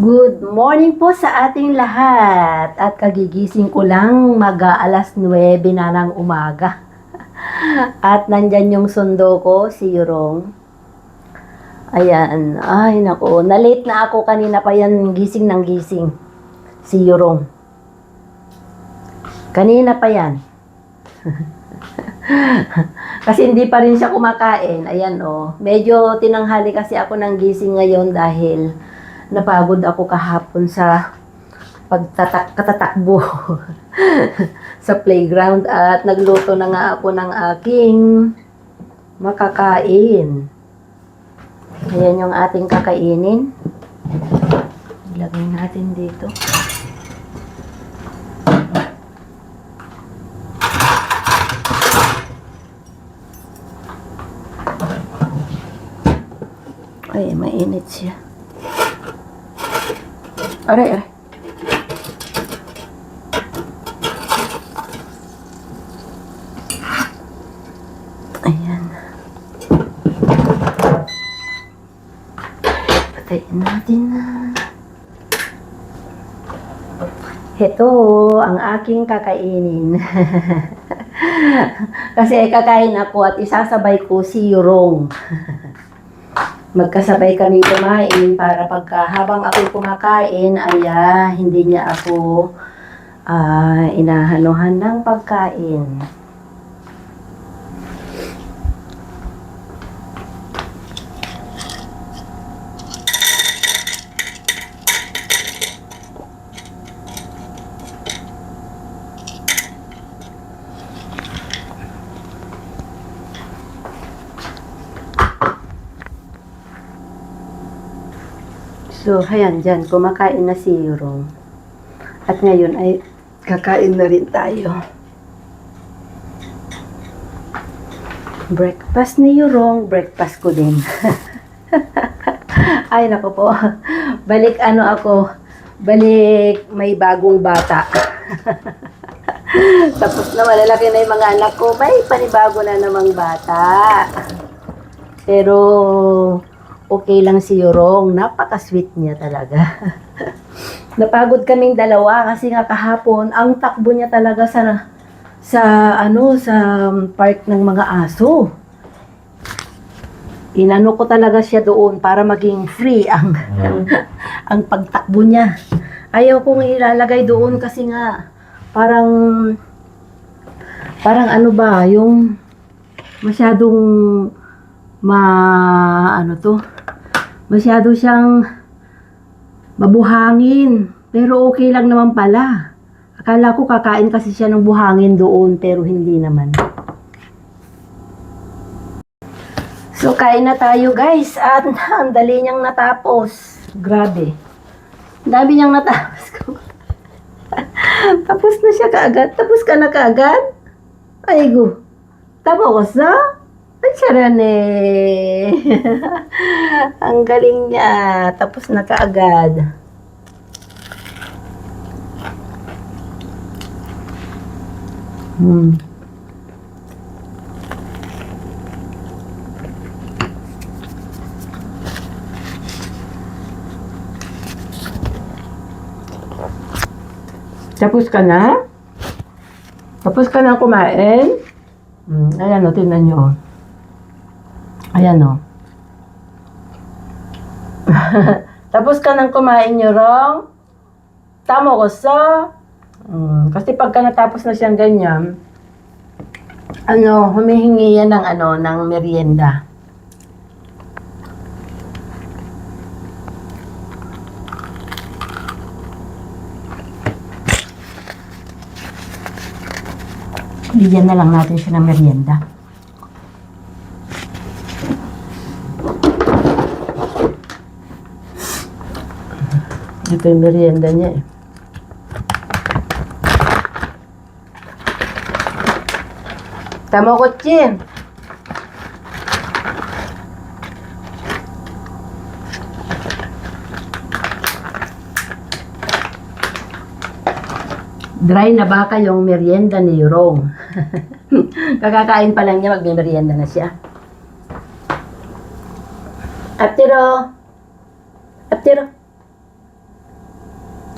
Good morning po sa ating lahat. At kagigising ko lang mag-aalas 9 na ng umaga. At nandyan yung sundo ko, si Yurong. Ayan. Ay, nako. Na-late na ako kanina pa yan gising ng gising. Si Yurong. Kanina pa yan. Kasi hindi pa rin siya kumakain. Ayan o. Medyo tinanghali kasi ako ng gising ngayon dahil napagod ako kahapon sa katatakbo sa playground at nagluto na nga ako ng aking makakain. Ayan yung ating kakainin. Ilagay natin dito. Ay, mainit siya. Aray. Ayan. Patayin natin na. Ito ang aking kakainin. Kasi kakain ako at isasabay ko si Yurong. Magkasabay kami kumain para habang ako'y kumakain ay hindi niya ako inahanuhan ng pagkain. So, ayan dyan, kumakain na si Yurong. At ngayon ay kakain na rin tayo. Breakfast ni Yurong, breakfast ko din. Ay, nako po. Balik may bagong bata. Tapos na malalaki na yung mga anak ko, may panibago na namang bata. Pero okay lang si Yurong, napaka-sweet niya talaga. Napagod kaming dalawa kasi nga kahapon, ang takbo niya talaga sa park ng mga aso. Inano ko talaga siya doon para maging free ang pagtakbo niya. Ayaw kong ilalagay doon kasi nga parang yung masyadong masyado siyang mabuhangin. Pero okay lang naman pala. Akala ko kakain kasi siya ng buhangin doon, pero hindi naman. So, kain na tayo guys. At ang dali niyang natapos. Grabe. Ang dami niyang natapos ko. Tapos na siya kaagad. Tapos ka na kaagad? Ay go. Tama ko sa? Ay, sarane. Ang galing niya. Tapos na kaagad. Tapos ka na? Tapos ka na kumain? Ayan o, tingnan nyo. Ayan o. Tapos ka nang kumain nyo, Rong? Tama ko sa? Kasi pagka natapos na siyang ganyan, humihingi yan ng merienda. Bigyan na lang natin siya ng merienda. Ito yung merienda niya eh. Tama ko, Chin. Dry na baka yung merienda ni Yurong. Kakakain pa lang niya, magme-merienda na siya. Atiro. Atiro.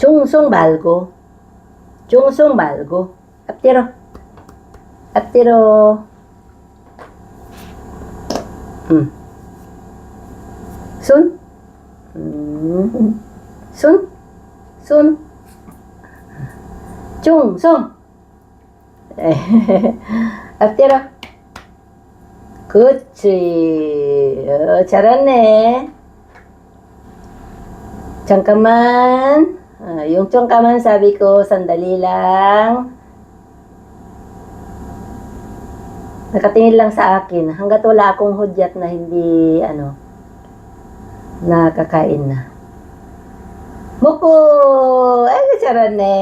Chungsong balgo. Chungsong balgo. Aptiro. Aptiro. Sun. Sun. Sun. Chungsong. 앞뒤로. 그치. 잘했네. 잠깐만. Yung 잠깐만 sabi ko, sandali lang. Nakatingin lang sa akin. Hanggat wala akong hudyat na hindi, nakakain na. Muko! Ay, charane.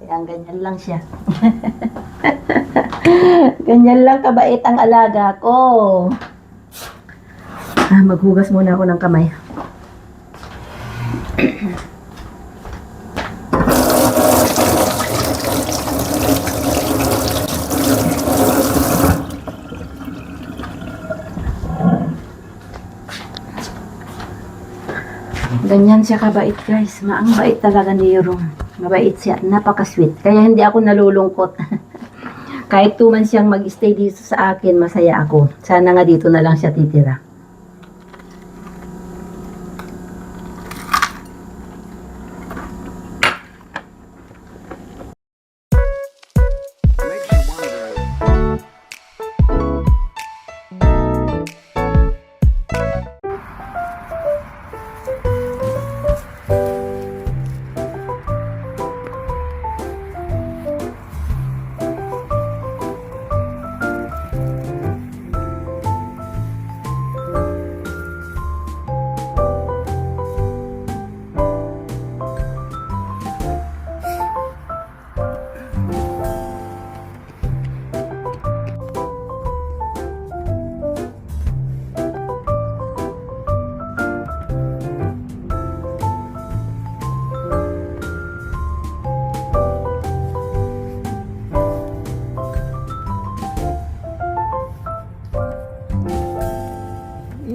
Kaya ganyan lang siya. Ganyan lang kabait ang alaga ko. Maghugas muna ako ng kamay. Ganyan siya kabait, guys. Ang bait talaga ni Yorong. Mabait siya. Napaka-sweet. Kaya hindi ako nalulungkot. Kahit 2 months siyang mag-stay dito sa akin, masaya ako. Sana nga dito na lang siya titira.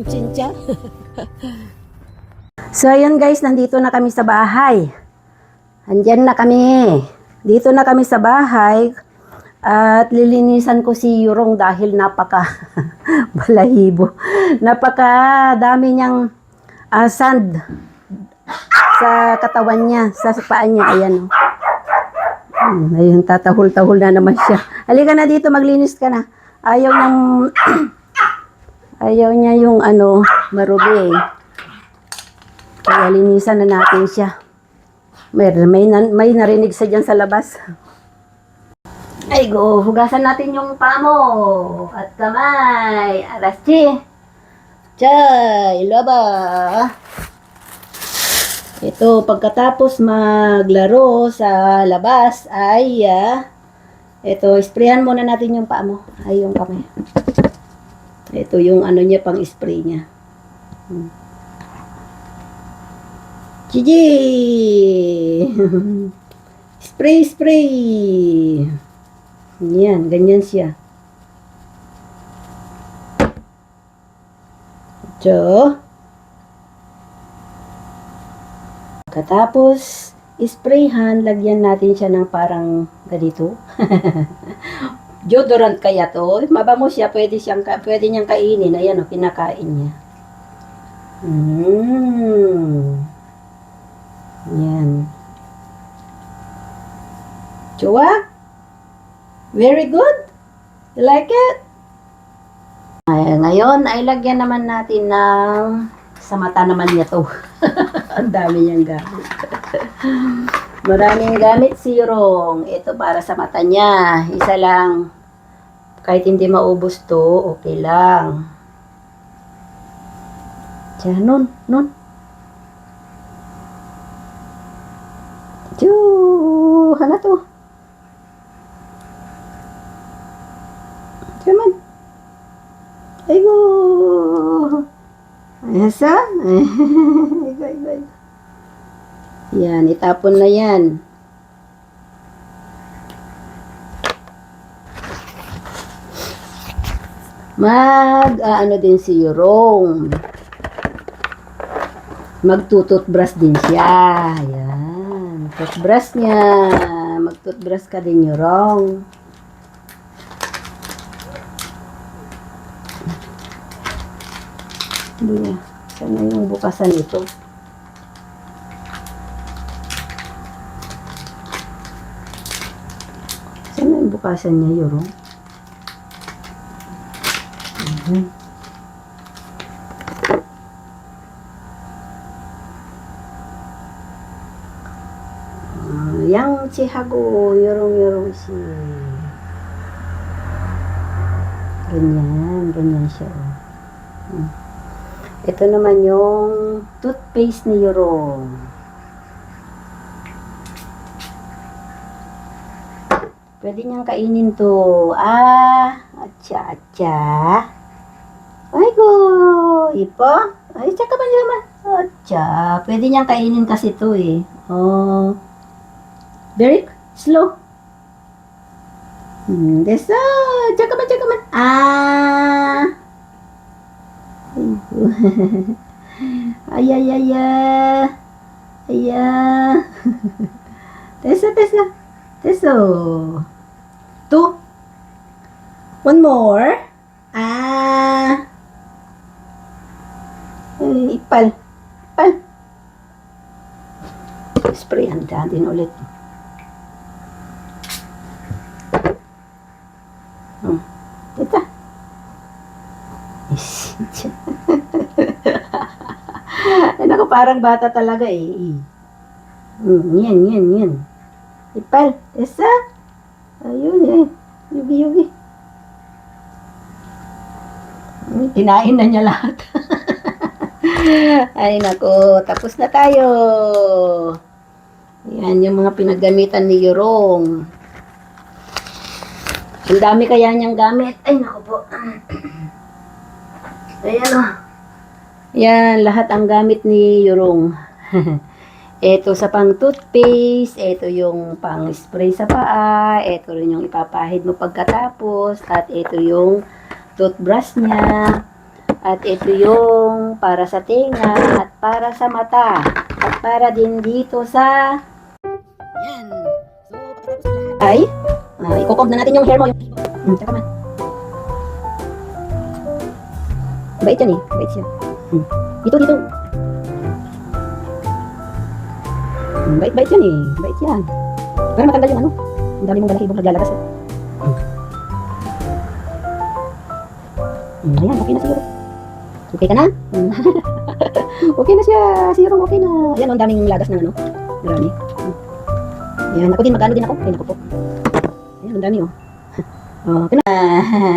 Chincha. So, ayun guys, nandito na kami sa bahay. Andyan na kami. Dito na kami sa bahay. At lilinisan ko si Yorong dahil napaka balahibo. Napaka dami niyang sand sa katawan niya, sa paa niya. Ayan. Ayun, tatahol-tahol na naman siya. Halika na dito, maglinis ka na. Ayaw niyang ayaw niya yung marubi. Kaya linisan na natin siya. May narinig sa dyan sa labas. Ay go, hugasan natin yung paa mo at kamay. Araschi. Chay, laba. Ito, pagkatapos maglaro sa labas ay ito, sprayan muna natin yung paa mo. Ay, yung kamay. Ito yung niya, pang spray niya. Gigi! Spray, spray! Yan, ganyan siya. So, katapos, sprayhan, lagyan natin siya ng parang ganito. Deodorant kaya to. Mabango siya, pwede niyang kainin. Ayan o, kinakain niya. Yan. Chua? Very good? You like it? Ngayon, ay lagyan naman natin ng sa mata naman niya to. Ang dami niyang gamit. Maraming gamit si Yorong. Ito para sa mata niya. Isa lang. Kahit hindi maubos to, okay lang. Diyan, nun. Hala to. Diyan. Aygo. Ayasa? Aygo. Yan, itapon na yan. Din si Yorong. Magtututbrush din siya. Yan. Toothbrush niya. Mag-toothbrush ka din, Yorong. Hindi na. Sana yung bukasan ito. Sana yung bukasan niya, Yorong. Yang chihago, yorong si. Ganyan siya. Ito naman yung toothpaste ni Yorong. Pwede niyang kainin to. Atcha. Ay go, ipo. Ay, tsaka ba naman? Atcha, pwede niyang kainin kasi to eh. Oh. Very slow. Desa, tsaka ba? Ay. Tesa. Two. One more. Ipal. Sprayan natin ulit. Ito. Ay, naku, parang bata talaga eh. Yan. Ipal. Isa. Ayun eh. Yugi. Kinain na niya lahat. Ay, naku. Tapos na tayo. Yan yung mga pinaggamitan ni Yorong. Ang dami kaya niyang gamit. Ay, naku po. Ayan o. Yan, lahat ang gamit ni Yorong. Ito sa pang toothpaste, ito yung pang spray sa paa, ito rin yung ipapahid mo pagkatapos, at ito yung toothbrush niya, at ito yung para sa tenga, at para sa mata, at para din dito sa... Yan. So, pagkatapos ay, ikukob na natin yung hair mo. Tsaka man. Bait yan eh. Bait siya. Dito. Bait yan eh. Bait yan. Pero matanggal yung ano. Ang dami mong balakibong naglalagas eh. Ayan, okay na siguro. Okay ka na? Okay na siya. Siguro okay na. Ayan, ang daming lagas ng ano. Marami. Ayan, ako din. Magkano din ako? Ay, naku po. Ayan, ang dami oh. Okay na.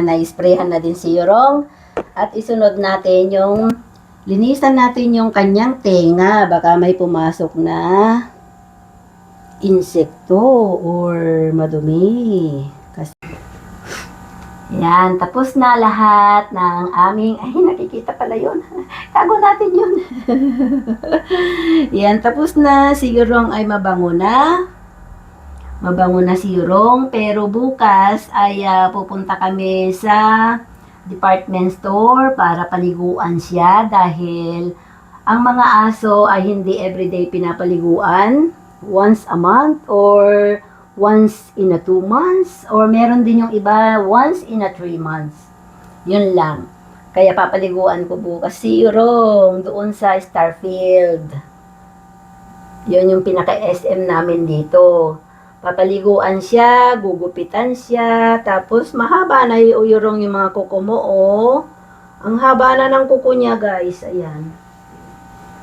Na-sprayhan na din si Yorong. At isunod natin yung linisan natin yung kanyang tenga. Baka may pumasok na insekto or madumi. Kasi yan, tapos na lahat ng aming, ay nakikita pala yun. Tago natin yun. Yan, tapos na. Si Yorong ay mabango na. Mabango na si Yorong. Pero bukas ay pupunta kami sa department store para paliguan siya dahil ang mga aso ay hindi everyday pinapaliguan, once a month or once in a 2 months or meron din yung iba once in a 3 months. Yun lang. Kaya papaliguan ko bukas si Yorong doon sa Starfield. Yun yung pinaka-SM namin dito. Papaliguan siya, gugupitan siya, tapos mahaba na Yorong yung mga kuko mo, oh. Ang haba na ng kuko niya, guys. Ayan.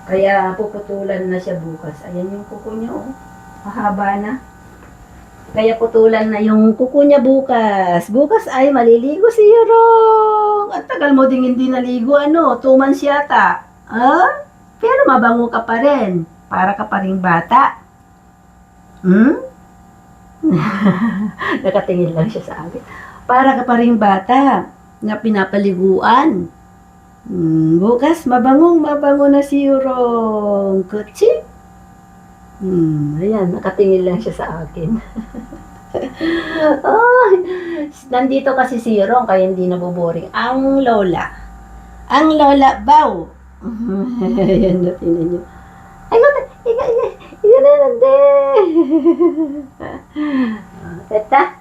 Kaya puputulan na siya bukas. Ayan yung kuko niya, oh. Mahaba na. Kaya putulan na yung kuko niya bukas. Bukas ay maliligo si Yorong. Ang tagal mo ding hindi naligo, 2 months yata. Pero mabango ka pa rin. Para ka pa rin bata. Nakatingin lang siya sa akin. Para ka pa rin bata na pinapaliguan. Bukas, mabango na si Yorong. Kutsi. Ayan, nakatingin lang siya sa akin. Nandito kasi si Yorong, kaya hindi nabuboring. Ang lola baw. Ayan, natingin niyo. Ay, iga na nande. Teta,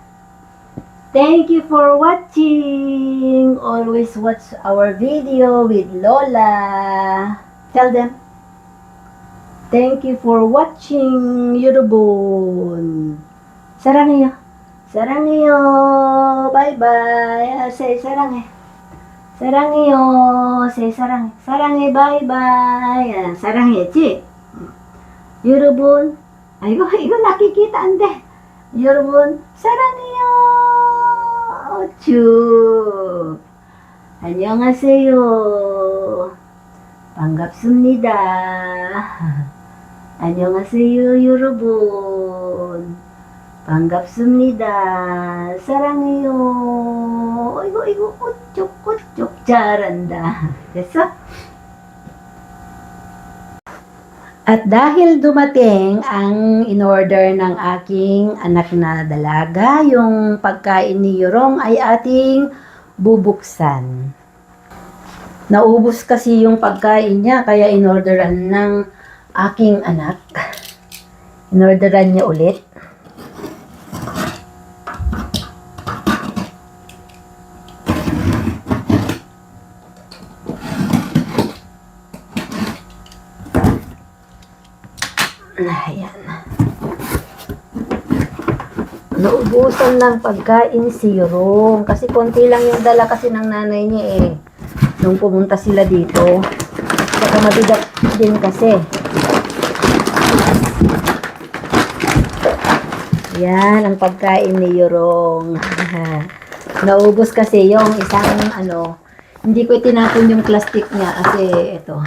thank you for watching. Always watch our video with Lola. Tell them. Thank you for watching, Yorobun. Sarangyo. Sarangyo. Bye-bye. Say saranghe. Sarangyo. Say saranghe. Saranghe, bye-bye. Saranghe, chi. Yorobun. Ay, igo nakikita, ande. Yorobun. Sarangyo. Chu. 안녕하세요. 반갑습니다. 안녕하세요, 여러분. 반갑습니다. 사랑해요. 이거, 꾸쩍꾸쩍 잘한다. 됐어? At dahil dumating ang in-order ng aking anak na dalaga, yung pagkain ni Yorong ay ating bubuksan. Naubos kasi yung pagkain niya, kaya in-orderan ng aking anak. In-orderan niya ulit. Ayan. Naubusan ng pagkain si Yorong. Kasi konti lang yung dala kasi ng nanay niya eh. Nung pumunta sila dito. Saka mabigat din kasi. Yan ang pagkain ni Yorong. Naubos kasi yung isang hindi ko itinapon yung plastic niya kasi ito.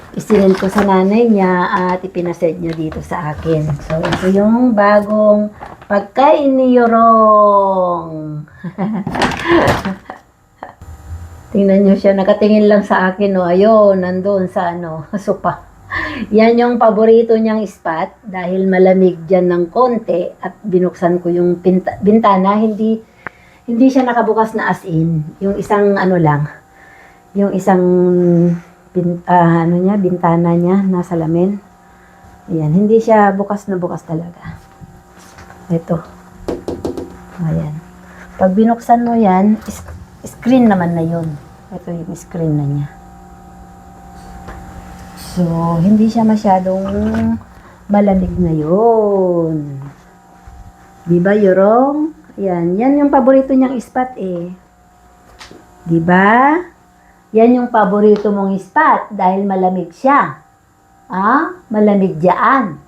Isinend ko sa nanay niya at ipinasend niya dito sa akin. So ito yung bagong pagkain ni Yorong. Tingnan niyo siya, nakatingin lang sa akin, no. Ayun, nandun sa sopa. Yan yung paborito niyang spot dahil malamig dyan ng konti at binuksan ko yung bintana, hindi siya nakabukas na as in. Yung isang lang, yung isang bintana niya na salamin. Ayan, hindi siya bukas na bukas talaga. Ito. Ayan. Pag binuksan mo yan, screen naman na yun. Ito yung screen na niya. So, hindi siya masyadong malamig na yun. Diba, Yorong? Yan. Yan yung paborito niyang spot eh. Diba? Yan yung paborito mong spot dahil malamig siya. Malamig dyan.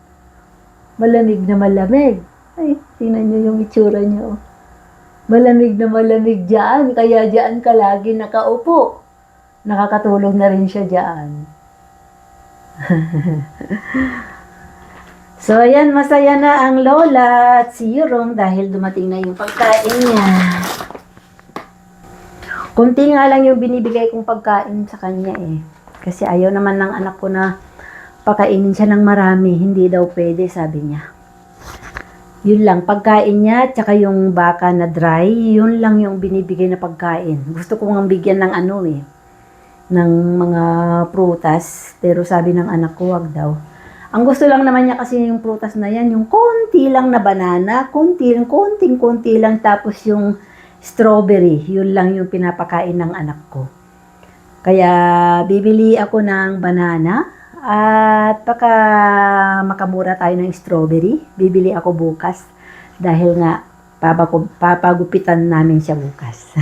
Malamig na malamig. Ay, tingnan niyo yung itsura niyo. Malamig na malamig dyan, kaya dyan ka lagi nakaupo. Nakakatulog na rin siya dyan. So, ayan, masaya na ang Lola at si Yorong dahil dumating na yung pagkain niya. Kunti nga lang yung binibigay kong pagkain sa kanya eh. Kasi ayaw naman ng anak ko na pakainin siya ng marami. Hindi daw pwede, sabi niya. Yun lang, pagkain niya, tsaka yung baka na dry, yun lang yung binibigay na pagkain. Gusto ko nga bigyan ng ng mga prutas, pero sabi ng anak ko, wag daw. Ang gusto lang naman niya kasi yung prutas na yan, yung konti lang na banana, konting-konti lang, tapos yung strawberry, yun lang yung pinapakain ng anak ko. Kaya, bibili ako ng banana, at baka makamura tayo ng strawberry. Bibili ako bukas. Dahil nga, papagupitan namin siya bukas.